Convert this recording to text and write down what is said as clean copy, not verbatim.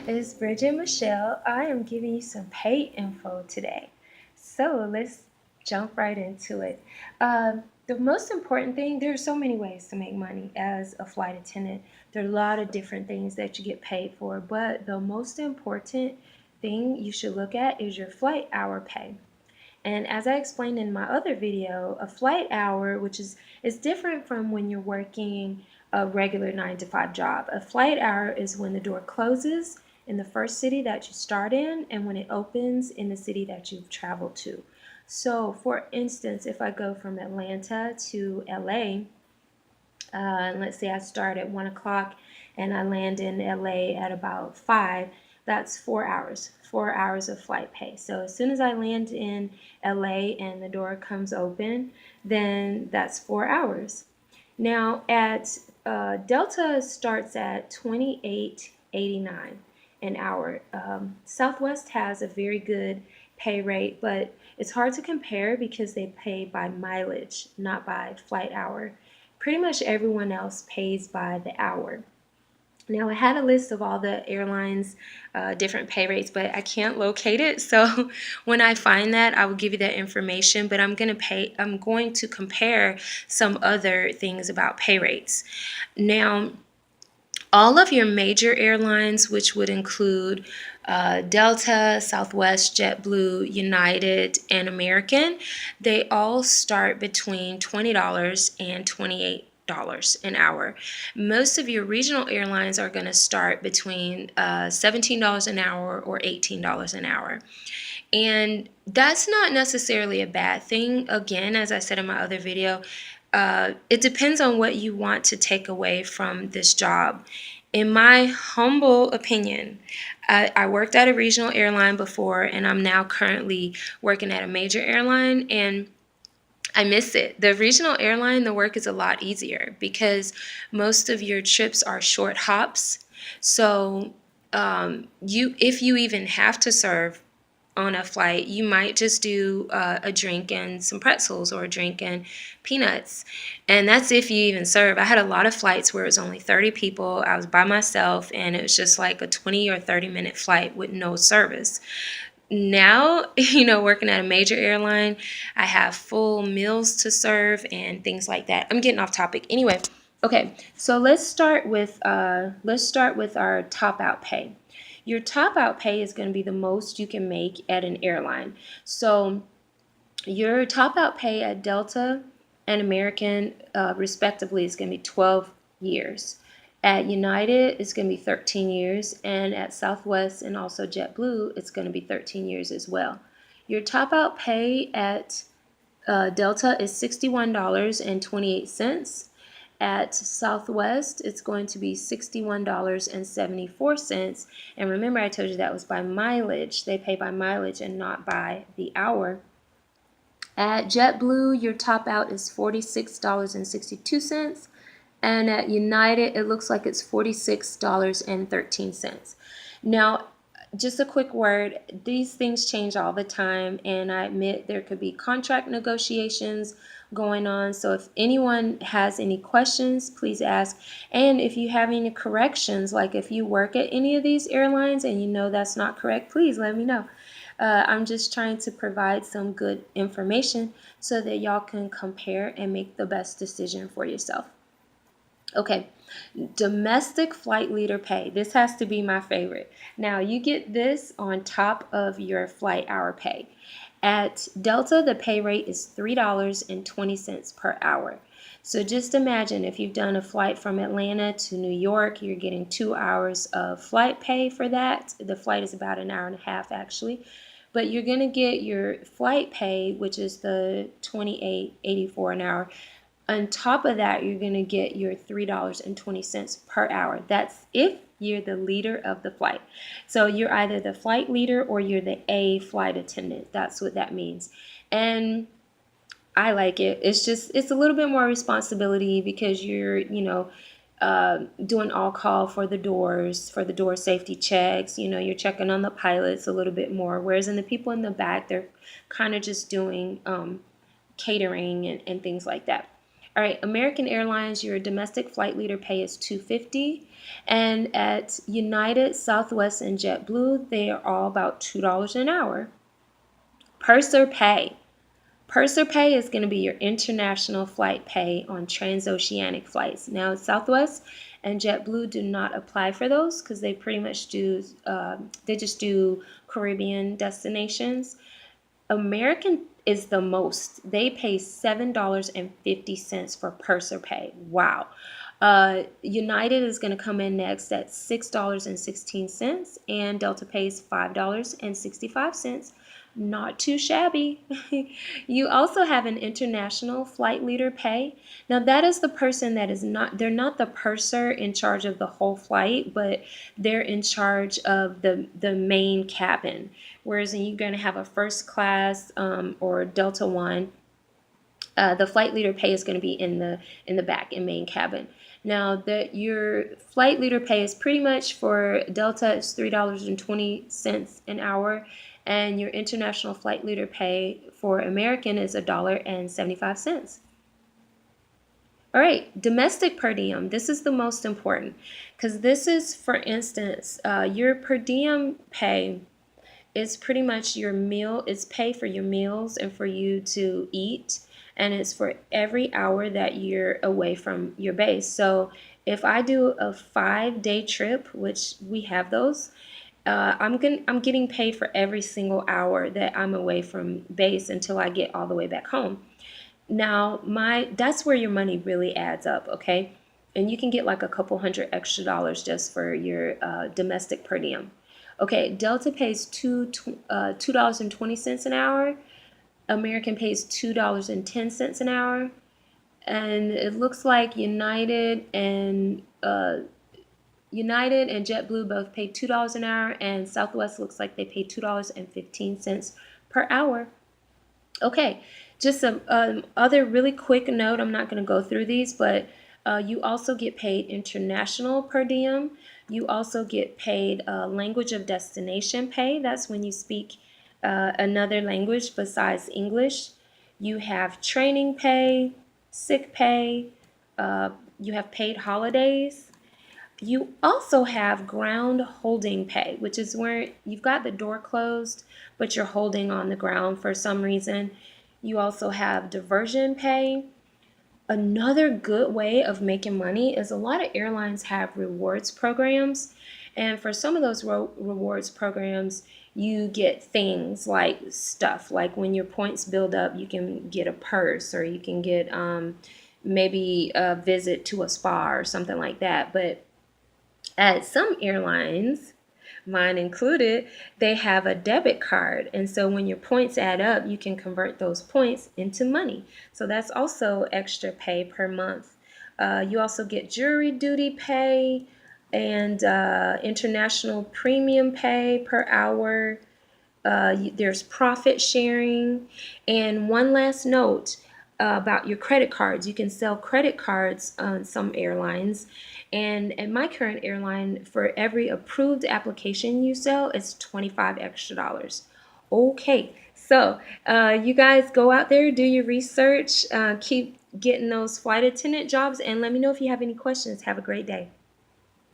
It's Bridget Michelle. I am giving you some pay info today. So let's jump right into it. The most important thing, there are so many ways to make money as a flight attendant. There are a lot of different things that you get paid for, but the most important thing you should look at is your flight hour pay. And as I explained in my other video, a flight hour, which is different from when you're working a regular 9 to 5 job. A flight hour is when the door closes in the first city that you start in and when it opens in the city that you've traveled to. So for instance, if I go from Atlanta to LA, and let's say I start at 1 o'clock and I land in LA at about 5, that's 4 hours, 4 hours of flight pay. So as soon as I land in LA and the door comes open, then that's 4 hours. Now at Delta starts at 28.89 an hour. Southwest has a very good pay rate, but it's hard to compare because they pay by mileage, not by flight hour. Pretty much everyone else pays by the hour. Now, I had a list of all the airlines' different pay rates, but I can't locate it. So when I find that, I will give you that information. But I'm going to compare some other things about pay rates. Now, all of your major airlines, which would include Delta, Southwest, JetBlue, United, and American, they all start between $20 and $28 an hour. Most of your regional airlines are going to start between $17 an hour or $18 an hour. And that's not necessarily a bad thing. Again, as I said in my other video, it depends on what you want to take away from this job. In my humble opinion, I worked at a regional airline before, and I'm now currently working at a major airline, and I miss it. The regional airline, the work is a lot easier because most of your trips are short hops. So if you even have to serve on a flight, you might just do a drink and some pretzels or a drink and peanuts. And that's if you even serve. I had a lot of flights where it was only 30 people. I was by myself, and it was just like a 20 or 30-minute flight with no service. Now, working at a major airline, I have full meals to serve and things like that. I'm getting off topic. Anyway, okay, so let's start with our top out pay. Your top out pay is going to be the most you can make at an airline. So your top out pay at Delta and American, respectively, is going to be 12 years. At United, it's going to be 13 years. And at Southwest and also JetBlue, it's going to be 13 years as well. Your top out pay at Delta is $61.28. At Southwest, it's going to be $61.74. And remember, I told you that was by mileage. They pay by mileage and not by the hour. At JetBlue, your top out is $46.62. And at United, it looks like it's $46.13. Now, just a quick word, these things change all the time, and I admit there could be contract negotiations going on. So if anyone has any questions, please ask. And if you have any corrections, like if you work at any of these airlines and you know that's not correct, please let me know. I'm just trying to provide some good information so that y'all can compare and make the best decision for yourself. Okay, domestic flight leader pay. This has to be my favorite. Now, you get this on top of your flight hour pay. At Delta, the pay rate is $3.20 per hour. So just imagine if you've done a flight from Atlanta to New York, you're getting 2 hours of flight pay for that. The flight is about an hour and a half, actually. But you're going to get your flight pay, which is the $28.84 an hour. On top of that, you're going to get your $3.20 per hour. That's if you're the leader of the flight. So you're either the flight leader or you're the A flight attendant. That's what that means. And I like it. It's a little bit more responsibility because you're, doing all call for the door safety checks. You're checking on the pilots a little bit more. Whereas in the people in the back, they're kind of just doing catering and things like that. All right, American Airlines, your domestic flight leader pay is $2.50, and at United, Southwest, and JetBlue, they are all about $2 an hour. Purser pay. Purser pay is going to be your international flight pay on transoceanic flights. Now, Southwest and JetBlue do not apply for those because they pretty much do, they just do Caribbean destinations. American is the most. They pay $7.50 for purser pay. Wow. United is going to come in next at $6.16, and Delta pays $5.65. Not too shabby. You also have an international flight leader pay. Now, that is the person that is not, they're not the purser in charge of the whole flight, but they're in charge of the main cabin. Whereas you're going to have a first class or Delta One, the flight leader pay is going to be in the back in main cabin. Now that your flight leader pay is pretty much for Delta is $3.20 an hour, and your international flight leader pay for American is $1.75. All right, domestic per diem. This is the most important because this is, for instance, your per diem pay is pretty much your meal. It's pay for your meals and for you to eat, and it's for every hour that you're away from your base. So if I do a 5-day trip, which we have those, I'm getting paid for every single hour that I'm away from base until I get all the way back home. Now, that's where your money really adds up, okay? And you can get like a couple hundred extra dollars just for your domestic per diem. Okay, Delta pays $2.20 an hour. American pays $2.10 an hour, and it looks like United and JetBlue both pay $2 an hour, and Southwest looks like they pay $2.15 per hour. Okay, just some other really quick note. I'm not going to go through these, but you also get paid international per diem. You also get paid language of destination pay. That's when you speak another language besides English. You have training pay, sick pay. You have paid holidays. You also have ground holding pay, which is where you've got the door closed, but you're holding on the ground for some reason. You also have diversion pay. Another good way of making money is a lot of airlines have rewards programs. And for some of those rewards programs, you get things like stuff. Like when your points build up, you can get a purse, or you can get maybe a visit to a spa or something like that. But at some airlines, mine included, they have a debit card. And so when your points add up, you can convert those points into money. So that's also extra pay per month. You also get jury duty pay and international premium pay per hour. There's profit sharing. And one last note about your credit cards. You can sell credit cards on some airlines. And at my current airline, for every approved application you sell, it's 25 extra dollars. Okay, so you guys go out there, do your research, keep getting those flight attendant jobs, and let me know if you have any questions. Have a great day.